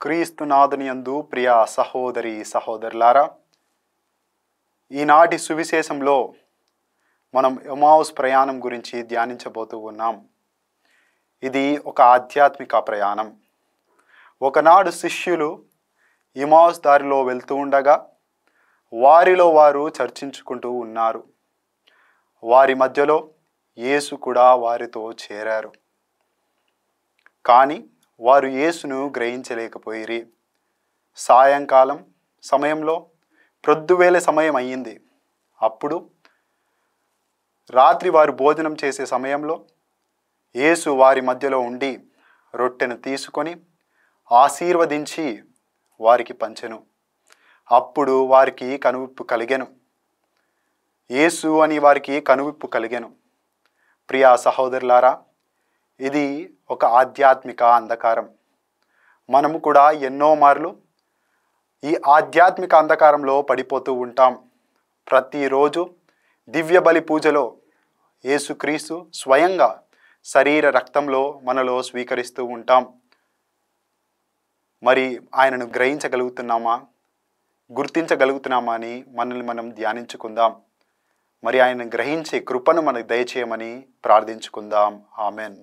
క్రీస్తునాథుని యందు ప్రియ సహోదరి సహోదరులారా, ఈనాటి సువిశేషంలో మనం ఎమావుస్ ప్రయాణం గురించి ధ్యానించబోతూ ఉన్నాం. ఇది ఒక ఆధ్యాత్మిక ప్రయాణం. ఒకనాడు శిష్యులు ఎమావుస్ దారిలో వెళ్తూ ఉండగా వారిలో వారు చర్చించుకుంటూ ఉన్నారు. వారి మధ్యలో యేసు కూడా వారితో చేరారు. కానీ వారు యేసును గ్రహించలేకపోయిరి. సాయంకాలం సమయంలో ప్రొద్దువేళ సమయం అయ్యింది. అప్పుడు రాత్రి వారు భోజనం చేసే సమయంలో యేసు వారి మధ్యలో ఉండి రొట్టెను తీసుకొని ఆశీర్వదించి వారికి పంచెను. అప్పుడు వారికి కనువిప్పు కలిగెను. యేసు అని వారికి కనువిప్పు కలిగెను. ప్రియా సహోదరులారా, ఇది ఒక ఆధ్యాత్మిక అంధకారం. మనము కూడా ఎన్నో మార్లు ఈ ఆధ్యాత్మిక అంధకారంలో పడిపోతూ ఉంటాం. ప్రతిరోజు దివ్య బలి పూజలో యేసుక్రీస్తు స్వయంగా శరీర రక్తంలో మనలో స్వీకరిస్తూ ఉంటాం. మరి ఆయనను గ్రహించగలుగుతున్నామా, గుర్తించగలుగుతున్నామా అని మనల్ని మనం ధ్యానించుకుందాం. మరి ఆయన గ్రహించే కృపను మనకు దయచేయమని ప్రార్థించుకుందాం. ఆమెన్.